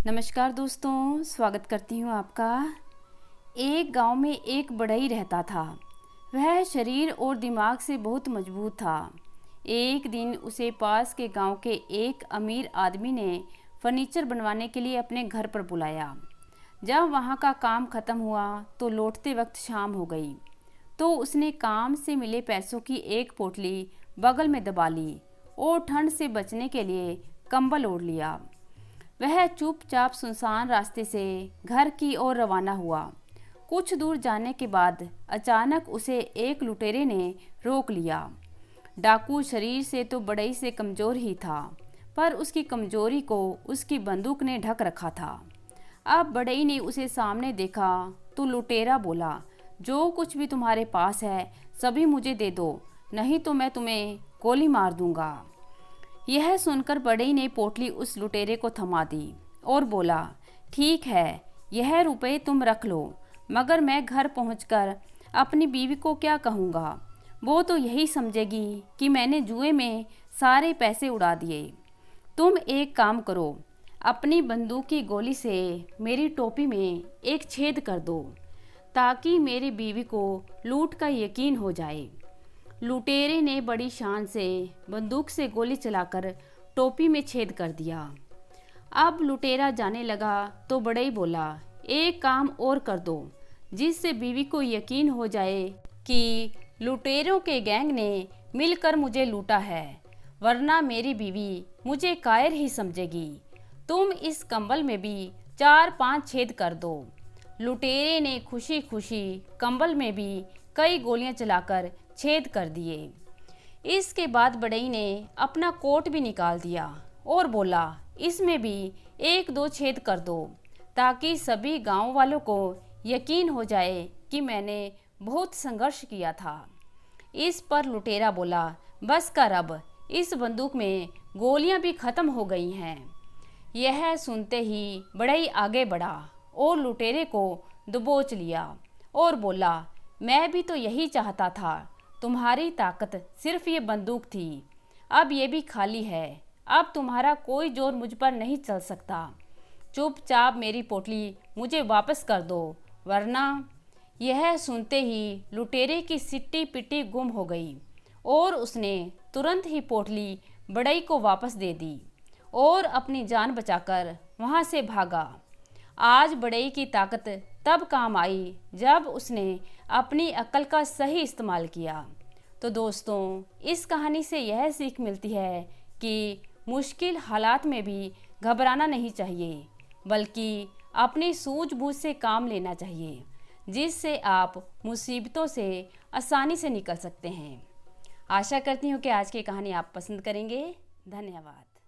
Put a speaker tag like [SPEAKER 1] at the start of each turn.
[SPEAKER 1] नमस्कार दोस्तों, स्वागत करती हूँ आपका। एक गांव में एक बढ़ई रहता था। वह शरीर और दिमाग से बहुत मजबूत था। एक दिन उसे पास के गांव के एक अमीर आदमी ने फर्नीचर बनवाने के लिए अपने घर पर बुलाया। जब वहाँ का काम ख़त्म हुआ तो लौटते वक्त शाम हो गई। तो उसने काम से मिले पैसों की एक पोटली बगल में दबा ली और ठंड से बचने के लिए कंबल ओढ़ लिया। वह चुपचाप सुनसान रास्ते से घर की ओर रवाना हुआ। कुछ दूर जाने के बाद अचानक उसे एक लुटेरे ने रोक लिया। डाकू शरीर से तो बड़ई से कमज़ोर ही था, पर उसकी कमज़ोरी को उसकी बंदूक ने ढक रखा था। अब बड़ई ने उसे सामने देखा तो लुटेरा बोला, जो कुछ भी तुम्हारे पास है सभी मुझे दे दो, नहीं तो मैं तुम्हें गोली मार दूंगा। यह सुनकर बढ़ई ने पोटली उस लुटेरे को थमा दी और बोला, ठीक है, यह रुपए तुम रख लो, मगर मैं घर पहुंचकर अपनी बीवी को क्या कहूँगा? वो तो यही समझेगी कि मैंने जुए में सारे पैसे उड़ा दिए। तुम एक काम करो, अपनी बंदूक की गोली से मेरी टोपी में एक छेद कर दो, ताकि मेरी बीवी को लूट का यकीन हो जाए। लुटेरे ने बड़ी शान से बंदूक से गोली चलाकर टोपी में छेद कर दिया। अब लुटेरा जाने लगा तो बढ़ई बोला, एक काम और कर दो, जिससे बीवी को यकीन हो जाए कि लुटेरों के गैंग ने मिलकर मुझे लूटा है, वरना मेरी बीवी मुझे कायर ही समझेगी। तुम इस कंबल में भी 4-5 छेद कर दो। लुटेरे ने खुशी खुशी कंबल में भी कई गोलियां चलाकर छेद कर दिए। इसके बाद बढ़ई ने अपना कोट भी निकाल दिया और बोला, इसमें भी 1-2 छेद कर दो, ताकि सभी गांव वालों को यकीन हो जाए कि मैंने बहुत संघर्ष किया था। इस पर लुटेरा बोला, बस कर, अब इस बंदूक में गोलियां भी खत्म हो गई हैं। यह सुनते ही बढ़ई आगे बढ़ा और लुटेरे को दबोच लिया और बोला, मैं भी तो यही चाहता था, तुम्हारी ताकत सिर्फ ये बंदूक थी, अब ये भी खाली है, अब तुम्हारा कोई जोर मुझ पर नहीं चल सकता। चुपचाप मेरी पोटली मुझे वापस कर दो, वरना। यह सुनते ही लुटेरे की सिट्टी पिट्टी गुम हो गई और उसने तुरंत ही पोटली बढ़ई को वापस दे दी और अपनी जान बचाकर वहाँ से भागा। आज बढ़ई की ताकत तब काम आई जब उसने अपनी अक्ल का सही इस्तेमाल किया। तो दोस्तों, इस कहानी से यह सीख मिलती है कि मुश्किल हालात में भी घबराना नहीं चाहिए, बल्कि अपनी सूझबूझ से काम लेना चाहिए, जिससे आप मुसीबतों से आसानी से निकल सकते हैं। आशा करती हूँ कि आज की कहानी आप पसंद करेंगे। धन्यवाद।